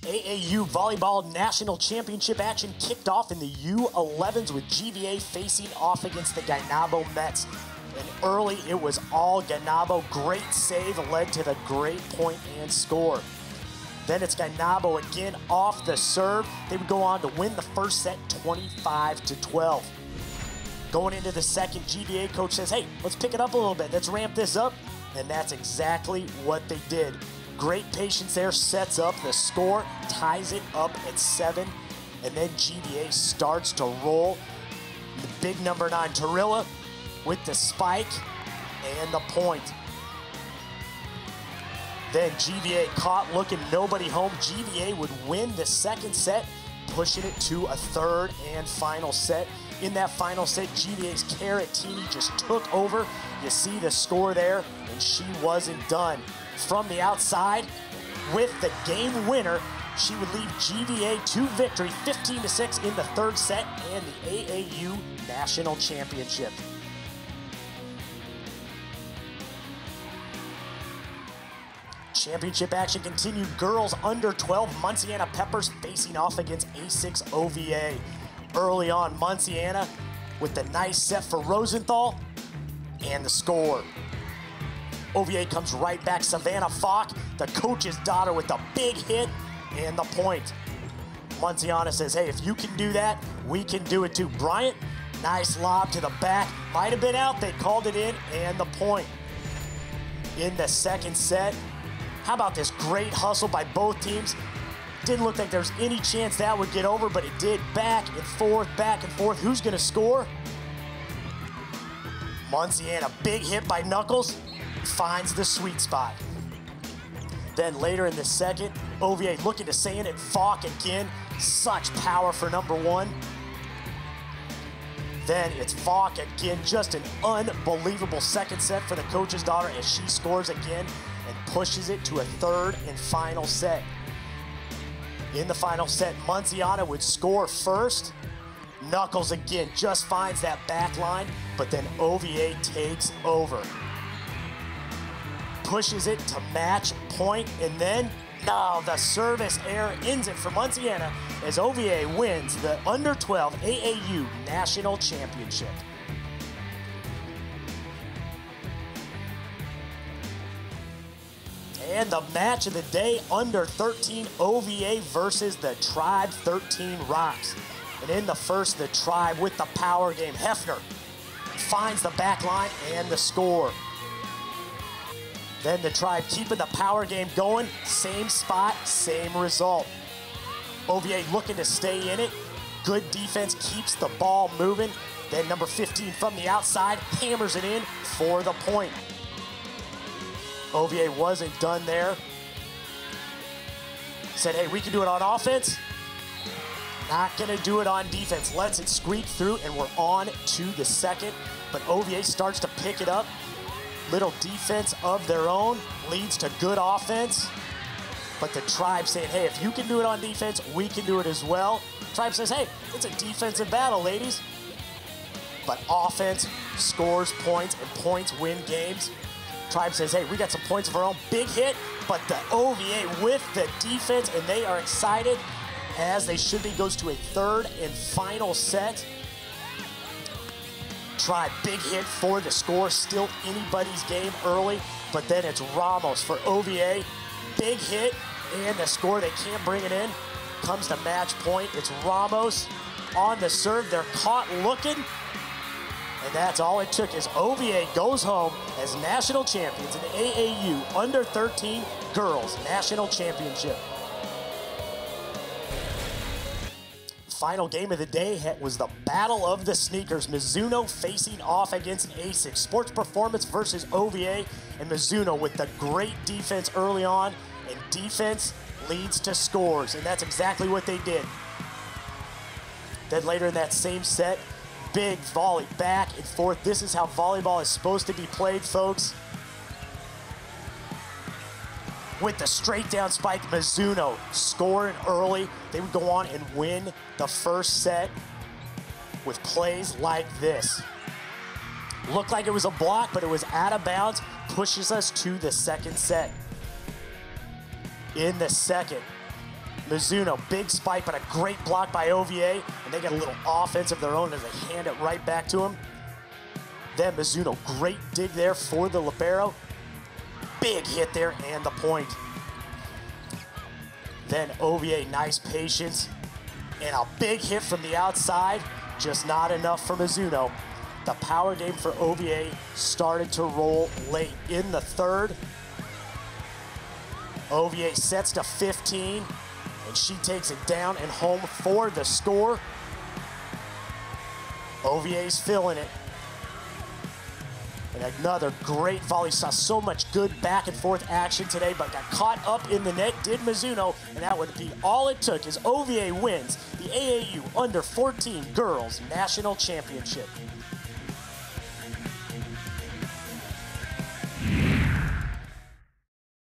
AAU Volleyball National Championship action kicked off in the U11s with GVA facing off against the Guaynabo Mets. And early, it was all Guaynabo. Great save led to the great point and score. Then it's Guaynabo again off the serve. They would go on to win the first set 25-12. Going into the second, GVA coach says, hey, let's pick it up a little bit. Let's ramp this up. And that's exactly what they did. Great patience there, sets up the score, ties it up at 7, and then GVA starts to roll. The big number 9, Torilla, with the spike and the point. Then GVA caught looking nobody home. GVA would win the second set, pushing it to a third and final set. In that final set, GVA's Caratini just took over. You see the score there, and she wasn't done. From the outside, with the game winner, she would lead GVA to victory, 15-6 in the third set and the AAU National Championship. Championship action continued. Girls under 12, Munciana Peppers facing off against A6 OVA. Early on, Munciana with the nice set for Rosenthal and the score. OVA comes right back. Savannah Falk, the coach's daughter, with the big hit and the point. Munciana says, hey, if you can do that, we can do it too. Bryant, nice lob to the back. Might have been out. They called it in and the point. In the second set, how about this great hustle by both teams? Didn't look like there was any chance that would get over, but it did. Back and forth, back and forth. Who's going to score? Munciana, big hit by Knuckles, finds the sweet spot. Then later in the second, OVA looking to stay in it. Falk again, such power for number 1. Then it's Falk again, just an unbelievable second set for the coach's daughter as she scores again and pushes it to a third and final set. In the final set, Munciana would score first. Knuckles again just finds that back line, but then OVA takes over. Pushes it to match point, and then, no, the service error ends it for Munciana as OVA wins the under 12 AAU National Championship. And the match of the day, under 13 OVA versus the Tribe 13 Rocks. And in the first, the Tribe with the power game. Hefner finds the back line and the score. Then the Tribe keeping the power game going. Same spot, same result. OVA looking to stay in it. Good defense keeps the ball moving. Then number 15 from the outside hammers it in for the point. OVA wasn't done there. Said, hey, we can do it on offense. Not gonna do it on defense. Lets it squeak through, and we're on to the second. But OVA starts to pick it up. Little defense of their own leads to good offense. But the Tribe saying, hey, if you can do it on defense, we can do it as well. Tribe says, hey, it's a defensive battle, ladies. But offense scores points, and points win games. Tribe says, hey, we got some points of our own. Big hit, but the OVA with the defense, and they are excited, as they should be. Goes to a third and final set. Tribe, big hit for the score. Still anybody's game early, but then it's Ramos for OVA. Big hit, and the score, they can't bring it in. Comes to match point. It's Ramos on the serve. They're caught looking. And that's all it took, as OVA goes home as national champions in the AAU Under 13 Girls National Championship. Final game of the day was the Battle of the Sneakers. Mizuno facing off against ASIC. Sports Performance versus OVA, and Mizuno with the great defense early on, and defense leads to scores, and that's exactly what they did. Then later in that same set, big volley back and forth. This is how volleyball is supposed to be played, folks. With the straight down spike, Mizuno scoring early. They would go on and win the first set with plays like this. Looked like it was a block, but it was out of bounds. Pushes us to the second set. In the second, Mizuno, big spike, but a great block by OVA, and they get a little offense of their own as they hand it right back to him. Then Mizuno, great dig there for the libero. Big hit there and the point. Then OVA, nice patience, and a big hit from the outside, just not enough for Mizuno. The power game for OVA started to roll late in the third. OVA sets to 15, and she takes it down and home for the score. OVA's filling it. And another great volley. Saw so much good back and forth action today, but got caught up in the net, did Mizuno, and that would be all it took as OVA wins the AAU Under 14 Girls National Championship.